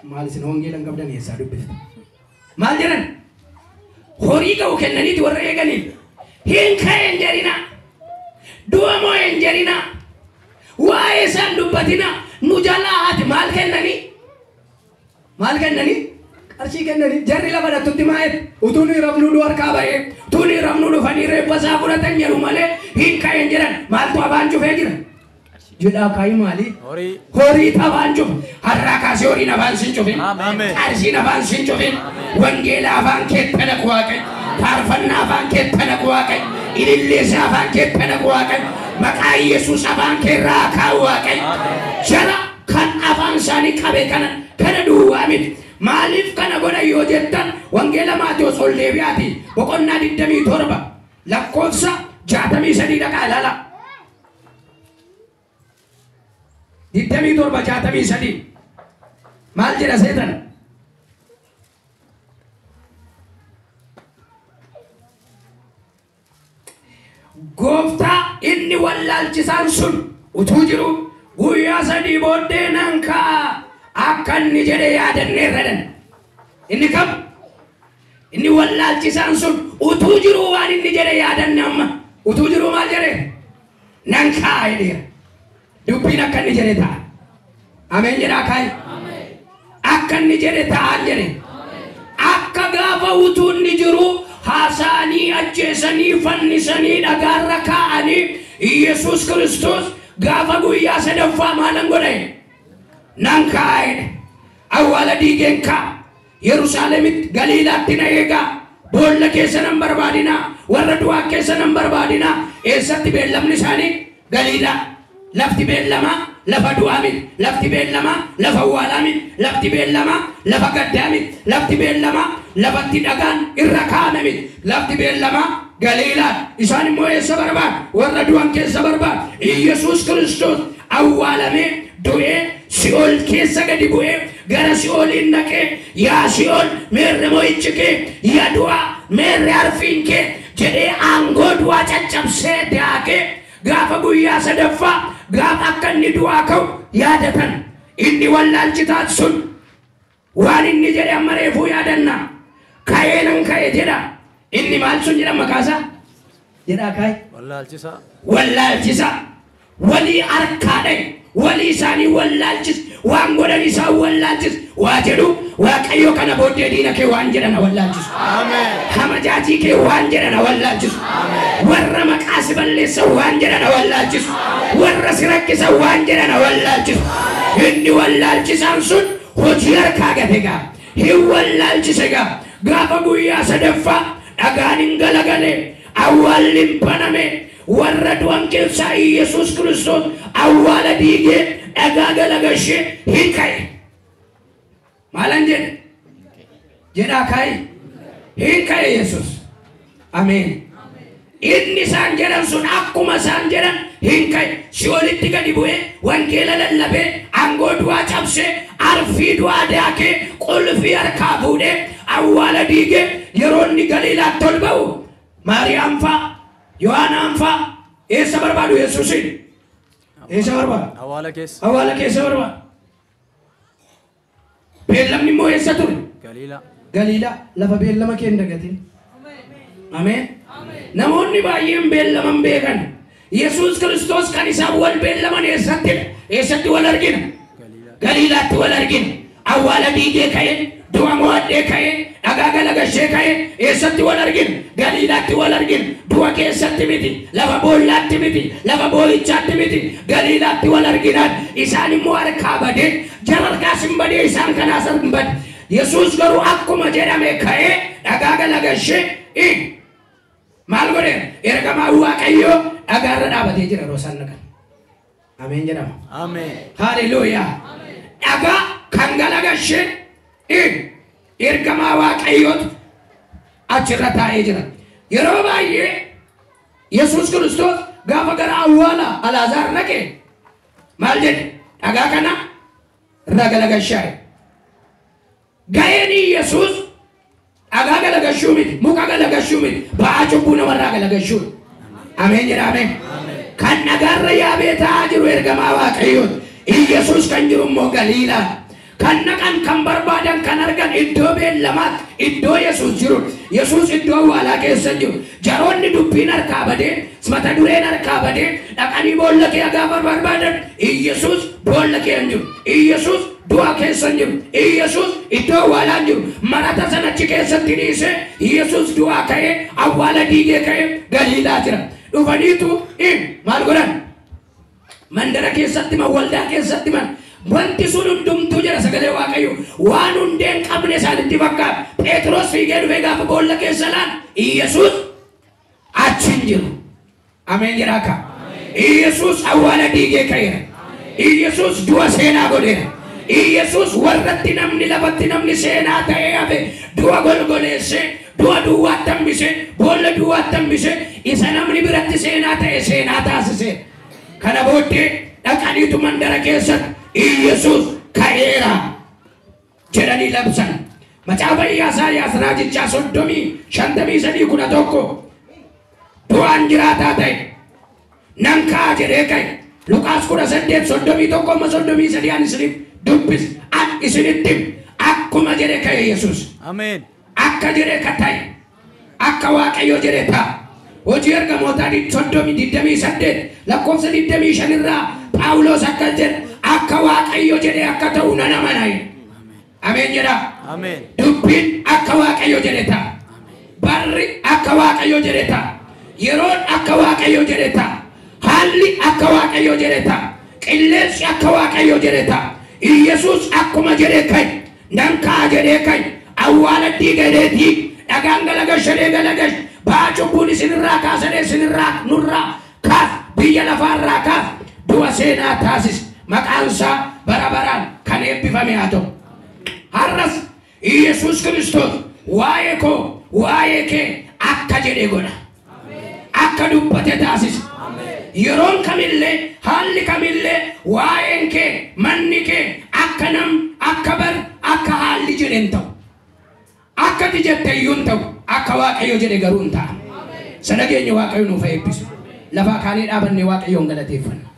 A: Maal isin hongeelan qabdan eessaa dubbiftu? Maal jedhan? Horii ga'u kennaniiti warra eeganiif. Hin ka'een jedhina. Du'a moo hin jedhina. Waa'ee isaan dubbatina. Nu jalaa haati maal kennanii? Maal kennanii? Qarshii kennanii. Jarri lafa dhattutti maa'eet. Utuu nuyi rafnuu nu harkaa ba'ee. Utuu nuyi rafnuu dhufanii reeffa isaa fudhatan jedhu malee hin ka'een jedhan. Maaltu afaan cufee jira? Jedhaa kaayii maali? Horii afaan cufu. Har'aa kaasee horiin afaan sin cufin. Qarshiin afaan sin cufin. Wangeela afaan keetti dhaqu Waaqayyo. Faarfannaa afaan keetti dhaqu Waaqayyo. Ililleessa afaan keetti dhaqu Waaqayyo. Maqaa Yesuus afaan keerraa kaa'u Waaqayyo. Jara kan afaan isaanii isaanii qabe kana duwwaa miti. Maaliif kana godha yoo jettan wangeela Maatewos ol deebi'aati boqonnaa 27 lakkoofsa 63 dhaqaa ilaala. 27 63 maal jedha seetan? Gooftaa inni wallaalchisaan sun utuu jiru guyyaa 3 booddee nan ka'a akka inni jedhe yaadanneerradhan. Inni kam? Inni wallaalchisaan sun utuu jiru waan inni jedhe yaadanne amma utuu jiru maal jedhe? Nan ka'a jedheera. Dubbiin akka inni jedhe ta'a. Ameen jedhaa kaayi. Akka inni jedhe ta'a jedhe. Akka gaafa utuu inni jiru haasa'anii ajjeesanii fannisanii dhagaarra kaa'anii Yesuus Kiristoos gaafa guyyaa 3ffaa maalan godhe? Nan kaa'e. Awwaala diigeen ka'a. Yerusaalemitti Galiilaatti na eegaa. Boolla keessa nan barbaadinaa. Warra du'aa keessa nan barbaadinaa. Eessatti beellamni isaanii? Galiilaa. Lafti beellamaa lafa du'aa miti. Lafti beellamaa lafa awwaalaa miti. Lafti beellamaa lafa gaddaa miti. Lafti beellamaa lafatti dhagaan irra kaa'ame miti. Lafti beellamaa Galiilaa. Isaan immoo eessa barbaadu? Warra du'an keessa barbaadu. Yesuus Kiristoos awwaalamee du'ee Si'ool keessa gadi bu'ee gara Si'ooliin naqee yaa Si'ool meerre mo'ichi kee yaa du'aa meerre arfiin kee jedhee aangoo du'aa caccabsee daakee gaafa guyyaa 3ffaa gaafa akka inni du'aa ka'u yaadatan. Inni wallaalchitaan sun waan inni jedhe amma reefuu yaadanna. Ka'ee nan ka'e jedha. Inni maal sun jedha maqaasaa? Jedhaa ka'e.
B: Wallaalchisaa.
A: Wallaalchisaa. Walii harkaadhe. Walii isaanii wallaalchis. Waan godhan isaa wallaalchis. Waa jedhu Waaqayyo kana booddee diina kee waan jedhana wallaalchisu.
B: Ameen.
A: Hamajaajii kee waan jedhana wallaalchisu. Ameen. Warra maqaa si balleessa waan jedhana wallaalchisu. Warra si rakkisa waan jedhana wallaalchisu. Inni wallaalchisaan sun hojii harkaa gate gaa. Hin wallaalchise gaa. Gaafa guyyaa 3ffaa dhagaan hin galagale. Awwaalli hin baname. Warra du'an keessaa Yesuus Kiristoos awwaala diigee dhagaa galagashee hin ka'e. Maalan jedhe? Jedhaa ka'e. Hin ka'e Yesuus. Ameen. Inni isaan jedhan sun akkuma isaan jedhan hin ka'e. Si'oolitti gadi bu'ee wangeela lallabee aangoo du'aa cabsee arfii du'aa daakee qulfii harkaa fuudhee awwaala diigee yeroo inni Galiilaatti ol ba'u Maariyaam fa'a Yohaanaan fa'a eessa barbaadu Yesuusin? Eessa barbaadu?
B: Awwaala keessa.
A: Awwaala keessa barbaadu. Beellamni immoo eessa ture?
B: Galiilaa.
A: Galiilaa. Lafa beellama kee hin dagatin. Ameen. Namoonni baay'een beellaman beekan. Yesuus Kiristoos kan isaan wal beellaman eessatti wal argina? Galiilaatti wal argina. Awwaala diigee ka'ee du'a mo'adhee ka'ee dhagaa galagashee ka'ee eessatti wal argina? Galiilaatti wal argina. Du'a keessatti miti. Lafa boollaatti miti. Lafa boo'ichaatti miti. Galiilaatti wal arginaan isaan immoo harkaa badee jara harkaas hin badee isaan kanaas hin bade. Yesuus garuu akkuma jedhame ka'ee dhagaa galagashee maal godhe? Ergamaa Waaqayyoo dhagaarra dhaabatee jira yeroo isaan dhaqan. Ameen jedhama.
B: Ameen.
A: Haleluuyaa. Dhagaa kan galagashee ergamaa Waaqayyootu achirra taa'ee jira. Yeroo baay'ee Yesuus Kiristoos gaafa gara awwaala Alaazaar dhaqe maal jedhe? Dhagaa kana irra galagashaa. Ga'een Yesuus dhagaa galagashuu miti, muka galagashuu miti, ba'aa cubbuu namarraa galagashuu. Ameen jedha ameen. Kan dhagaarra yaabee taa'aa jiru ergamaa Waaqayyooti. Yesuus kan jiru immoo Galiilaa. Kan naqan kan barbaadan kan argan iddoo beellamaatti iddoo Yesuus jiru. Yesuus iddoo awwaalaa keessa jiru. Jaroonni dubbiin harkaa badee mata dureen harkaa badee dhaqanii boolla kee gaafa barbaadan Yesuus boolla kee hin jiru. Yesuus du'a keessa hin jiru. Yesuus iddoo awwaalaa hin jiru. Marata sanachi keessatti dhiisee Yesuus du'aa ka'ee awwaala diigee ka'ee Galiilaa jira. Dhufaniitu maal godhan? Mandara keessatti man waldaa keessatti man wanti sun hundumtuu jira sagalee Waaqayyo waan hundeen qabne isaanitti fakkaata. Phexros fiigee dhufee gaafa boolla keessa laan Yesuus achi hin jiru. Ameen jedhaa akka. Yesuus awwaala diigee ka'eera. Yesuus du'a seenaa godheera. Yesus warratti namni lafatti namni seenaa ta'ee hafe du'a golgoleesse du'a duwwaatti hambise boolla duwwaatti hambise isa namni biratti seenaa ta'e seenaa taasise. Kana booddee dhaqaniitu mandara keessatti Yesus ka'eera jedhanii labsan. Macaafa Iyyaasaayaas raajichaa 30:53 du'aan jiraataa ta'e nan ka'a jedhee ka'e. Luqaas 18:31-33 isiniif dubbis isinitti akkuma jedhe ka'e Yesus.
B: Ameen.
A: Akka jedhe ta'e akka Waaqayyo jedhe ta'a. Hojii ergamootaa 30:28 lakkoofsa 25 irraa Phaawulos akka jedhe akka Waaqayyo jedhe akka ta'u nan amana. Ameen jedha.
B: Ameen.
A: Dubbiin akka Waaqayyo jedhe ta'a. Barri akka Waaqayyo jedhe ta'a. Yeroon akka Waaqayyo jedhe ta'a. Haalli akka Waaqayyo jedhe ta'a. Qilleensi akka Waaqayyo jedhe ta'a. Yesus akkuma jedhe ka'e nan ka'a jedhee ka'e awwaala diigadeetii dhagaan galagashadee galagash ba'aa cubbuun isinirraa kaasanii isinirraa nurraa kaas biyya lafaarraa kaas du'a seenaa taasis maqaansaa bara baraan kan eebbifame haa ta'u. Har'as Yesus Kiristoos waa'ee koo waa'ee kee akka jedhe godha. Akka dubbate taasisa. Yeroon kamillee haalli kamillee waa'een kee manni kee akka nam akka bar akka haalli jedhen ta'u akka dijettayyuun ta'u akka Waaqayyo jedhe garuun ta'a. Sadageenya Waaqayyo nuuf eebbisu. Lafaa kaanii dhaabannee Waaqayyoon galateeffanna.